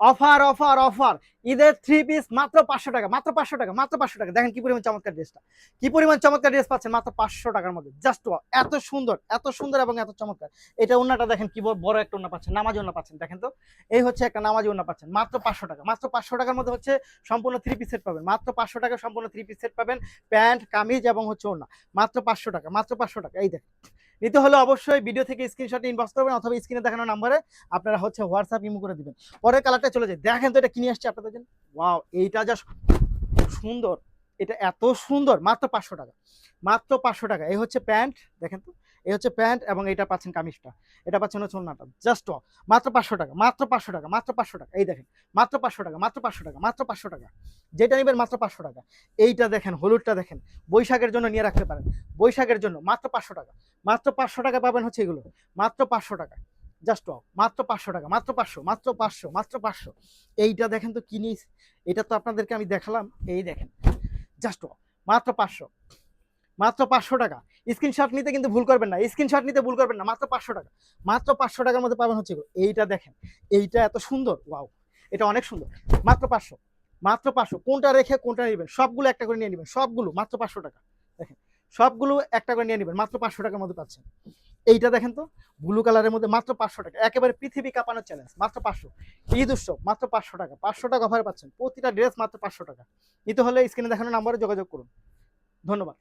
Offer offer offer, ঈদের 3 piece মাত্র 500 টাকা, মাত্র 500 টাকা, মাত্র 500 টাকা। দেখেন কি পরিমাণ চমৎকার ড্রেসটা, কি পরিমাণ চমৎকার ড্রেস পাচ্ছেন মাত্র 500 টাকার মধ্যে। জাস্ট এত সুন্দর, এত সুন্দর এবং এত চমৎকার। এটা ওন্নাটা দেখেন কি বড় একটা ওন্না পাচ্ছেন, নামাজি ওন্না পাচ্ছেন। দেখেন তো, এই হচ্ছে একটা নামাজি ওন্না পাচ্ছেন মাত্র 500 টাকা। মাত্র 500 টাকার মধ্যে হচ্ছে সম্পূর্ণ 3 পিস সেট পাবেন। মাত্র 500 টাকা সম্পূর্ণ 3 পিস সেট পাবেন, প্যান্ট কামিজ এবং হচ্ছে ওন্না। মাত্র 500 টাকা, মাত্র 500 টাকা। এই দেখেন, নিতে হলে অবশ্যই ভিডিও থেকে স্ক্রিনশট ইনবক্স করবেন অথবা স্ক্রিনে দেখানো নাম্বারে আপনারা হচ্ছে হোয়াটসঅ্যাপ ইমো করে দিবেন। পরের কালারটা চলে যায়, দেখেন তো এটা কিনে আসছে আপনাদের জন্য। ওয়াও, এইটা যা সুন্দর, এটা এত সুন্দর। মাত্র 500 টাকা, মাত্র 500 টাকা। এই হচ্ছে প্যান্ট, দেখেন তো, এই হচ্ছে প্যান্ট এবং এটা পাচ্ছেন কামিজটা, এটা পাচ্ছেন হচ্ছে ওন্নাটা। জাস্ট মাত্র 500 টাকা, মাত্র 500 টাকা, মাত্র 500 টাকা। এই দেখেন, মাত্র 500 টাকা, মাত্র 500 টাকা, মাত্র 500 টাকা। যেটা নেবেন মাত্র 500 টাকা। এইটা দেখেন, হলুদটা দেখেন, বৈশাখের জন্য নিয়ে রাখতে পারেন, বৈশাখের জন্য মাত্র 500 টাকা। মাত্র 500 টাকা পাবেন হচ্ছে এগুলো, মাত্র 500 টাকা। জাস্ট মাত্র 500 টাকা, মাত্র 500, মাত্র 500, মাত্র 500। এইটা দেখেন তো কিনিস, এটা তো আপনাদেরকে আমি দেখালাম। এই দেখেন, জাস্ট মাত্র 500, মাত্র 500 টাকা। স্ক্রিনশট নিতে কিন্তু ভুল করবেন না, স্ক্রিনশট নিতে ভুল করবেন না। মাত্র 500 টাকা, মাত্র 500 টাকার মধ্যে পাবেন হচ্ছে এগুলো। এইটা দেখেন, এইটা এত সুন্দর, ওয়াও, এটা অনেক সুন্দর। মাত্র 500, মাত্র 500। কোনটা রেখে কোনটা নেবেন, সবগুলো একটা করে নিয়ে নেবেন, সবগুলো মাত্র 500 টাকা। দেখেন, সবগুলো একটা করে নিয়ে নেবেন, মাত্র 500 টাকার মধ্যে পাচ্ছেন। এইটা দেখেন তো, ব্লু কালারের মধ্যে মাত্র 500 টাকা। একেবারে পৃথিবী কাঁপানোর চ্যালেঞ্জ, মাত্র 500। ঈদ উৎসব মাত্র 500 টাকা, 500 টাকা অফারে পাচ্ছেন প্রতিটা ড্রেস মাত্র 500 টাকা। নিতে হলে স্ক্রিনে দেখানো নাম্বারে যোগাযোগ করুন। ধন্যবাদ।